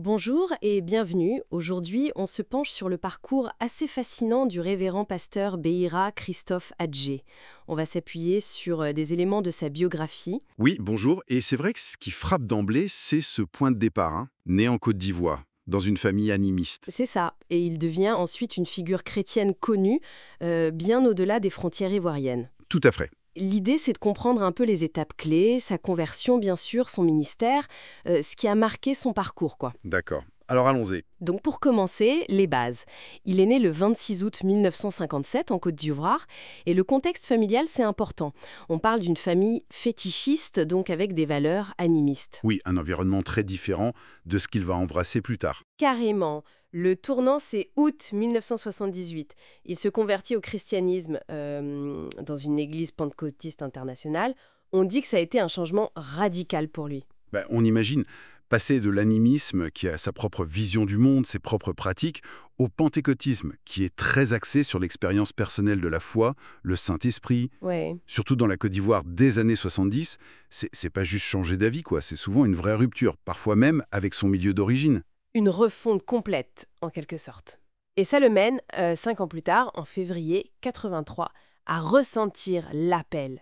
Bonjour et bienvenue. Aujourd'hui, on se penche sur le parcours assez fascinant du révérend pasteur Beira Christophe Adjé. On va s'appuyer sur des éléments de sa biographie. Oui, bonjour. Et c'est vrai que ce qui frappe d'emblée, c'est ce point de départ, né en Côte d'Ivoire, dans une famille animiste. C'est ça. Et il devient ensuite une figure chrétienne connue, bien au-delà des frontières ivoiriennes. Tout à fait. L'idée, c'est de comprendre un peu les étapes clés, sa conversion, bien sûr, son ministère, ce qui a marqué son parcours, quoi. D'accord. Alors allons-y. Donc pour commencer, les bases. Il est né le 26 août 1957 en Côte d'Ivoire et le contexte familial, c'est important. On parle d'une famille fétichiste, donc avec des valeurs animistes. Oui, un environnement très différent de ce qu'il va embrasser plus tard. Carrément. Le tournant, c'est août 1978. Il se convertit au christianisme dans une église pentecôtiste internationale. On dit que ça a été un changement radical pour lui. On imagine passer de l'animisme, qui a sa propre vision du monde, ses propres pratiques, au pentecôtisme, qui est très axé sur l'expérience personnelle de la foi, le Saint-Esprit. Ouais. Surtout dans la Côte d'Ivoire des années 70, c'est pas juste changer d'avis, quoi. C'est souvent une vraie rupture, parfois même avec son milieu d'origine. Une refonte complète, en quelque sorte. Et ça le mène, 5 ans plus tard, en février 83, à ressentir l'appel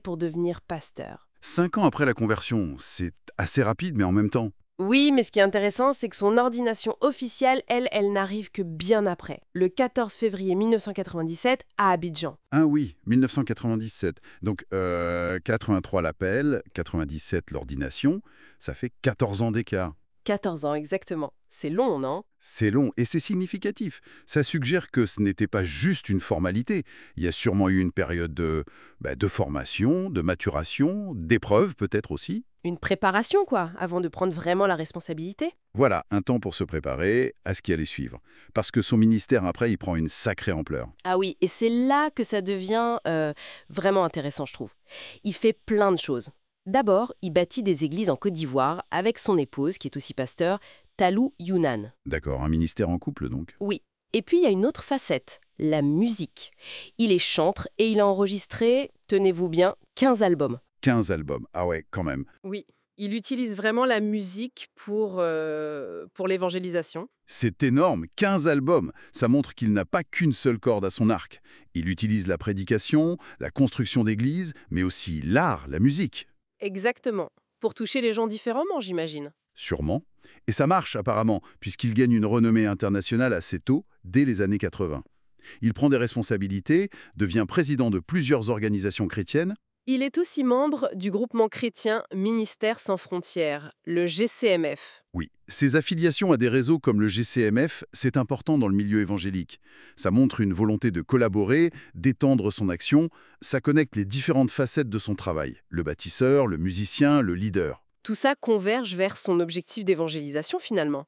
pour devenir pasteur. 5 ans après la conversion, c'est assez rapide, mais en même temps. Oui, mais ce qui est intéressant, c'est que son ordination officielle, elle n'arrive que bien après, le 14 février 1997, à Abidjan. Ah oui, 1997. Donc 83 l'appel, 97 l'ordination, ça fait 14 ans d'écart. 14 ans, exactement. C'est long, non? C'est long et c'est significatif. Ça suggère que ce n'était pas juste une formalité. Il y a sûrement eu une période de formation, de maturation, d'épreuve peut-être aussi. Une préparation, quoi, avant de prendre vraiment la responsabilité. Voilà, un temps pour se préparer à ce qui allait suivre. Parce que son ministère, après, il prend une sacrée ampleur. Ah oui, et c'est là que ça devient vraiment intéressant, je trouve. Il fait plein de choses. D'abord, il bâtit des églises en Côte d'Ivoire avec son épouse, qui est aussi pasteur, Talou Younan. D'accord, un ministère en couple donc. Oui. Et puis, il y a une autre facette, la musique. Il est chantre et il a enregistré, tenez-vous bien, 15 albums. 15 albums, ah ouais, quand même. Oui, il utilise vraiment la musique pour l'évangélisation. C'est énorme, 15 albums. Ça montre qu'il n'a pas qu'une seule corde à son arc. Il utilise la prédication, la construction d'églises, mais aussi l'art, la musique. Exactement. Pour toucher les gens différemment, j'imagine. Sûrement. Et ça marche apparemment, puisqu'il gagne une renommée internationale assez tôt, dès les années 80. Il prend des responsabilités, devient président de plusieurs organisations chrétiennes. Il est aussi membre du groupement chrétien Ministères sans frontières, le GCMF. Oui, ses affiliations à des réseaux comme le GCMF, c'est important dans le milieu évangélique. Ça montre une volonté de collaborer, d'étendre son action, ça connecte les différentes facettes de son travail, le bâtisseur, le musicien, le leader. Tout ça converge vers son objectif d'évangélisation finalement.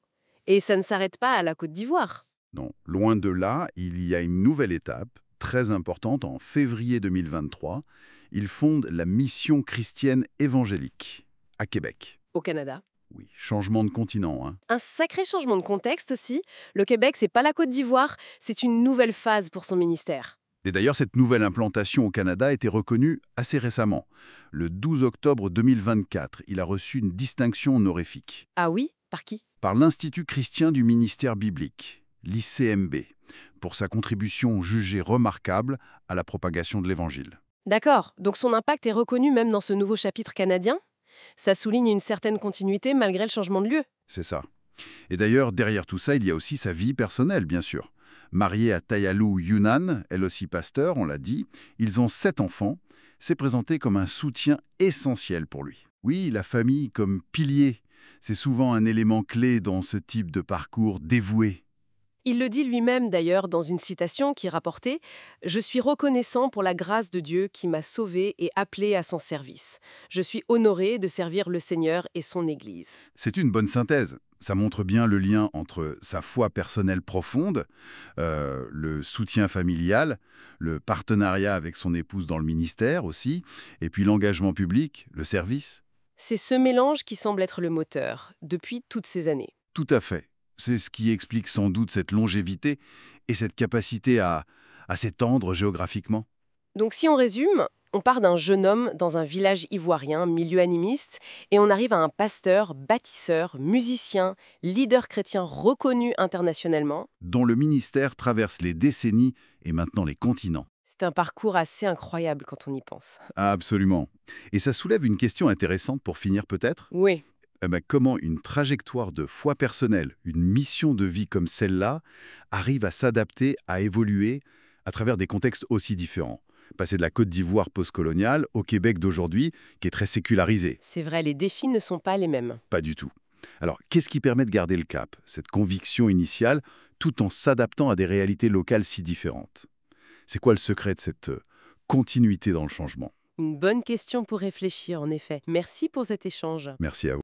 Et ça ne s'arrête pas à la Côte d'Ivoire. Non, loin de là, il y a une nouvelle étape, très importante, en février 2023. Il fonde la Mission chrétienne évangélique, à Québec. Au Canada. Oui, changement de continent, hein. Un sacré changement de contexte aussi. Le Québec, c'est pas la Côte d'Ivoire, c'est une nouvelle phase pour son ministère. Et d'ailleurs, cette nouvelle implantation au Canada a été reconnue assez récemment. Le 12 octobre 2024, il a reçu une distinction honorifique Ah oui? Par qui? par l'Institut chrétien du ministère biblique, l'ICMB, pour sa contribution jugée remarquable à la propagation de l'Évangile. D'accord, donc son impact est reconnu même dans ce nouveau chapitre canadien? Ça souligne une certaine continuité malgré le changement de lieu. C'est ça. Et d'ailleurs, derrière tout ça, il y a aussi sa vie personnelle, bien sûr. Mariée à Tayalou Younan, elle aussi pasteur, on l'a dit, ils ont 7 enfants. C'est présenté comme un soutien essentiel pour lui. Oui, la famille comme pilier, c'est souvent un élément clé dans ce type de parcours dévoué. Il le dit lui-même d'ailleurs dans une citation qui est rapportée « Je suis reconnaissant pour la grâce de Dieu qui m'a sauvé et appelé à son service. Je suis honoré de servir le Seigneur et son Église. C'est une bonne synthèse. Ça montre bien le lien entre sa foi personnelle profonde, le soutien familial, le partenariat avec son épouse dans le ministère aussi, et puis l'engagement public, le service. » C'est ce mélange qui semble être le moteur depuis toutes ces années. Tout à fait. C'est ce qui explique sans doute cette longévité et cette capacité à s'étendre géographiquement. Donc si on résume, On part d'un jeune homme dans un village ivoirien, milieu animiste, et on arrive à un pasteur, bâtisseur, musicien, leader chrétien reconnu internationalement. Dont le ministère traverse les décennies et maintenant les continents. C'est un parcours assez incroyable quand on y pense. Absolument. Et ça soulève une question intéressante pour finir peut-être. Oui. Comment une trajectoire de foi personnelle, une mission de vie comme celle-là, arrive à s'adapter, à évoluer à travers des contextes aussi différents. Passer de la Côte d'Ivoire postcoloniale au Québec d'aujourd'hui, qui est très sécularisé. C'est vrai, les défis ne sont pas les mêmes. Pas du tout. Alors, qu'est-ce qui permet de garder le cap, cette conviction initiale, tout en s'adaptant à des réalités locales si différentes? C'est quoi le secret de cette continuité dans le changement? Une bonne question pour réfléchir, en effet. Merci pour cet échange. Merci à vous.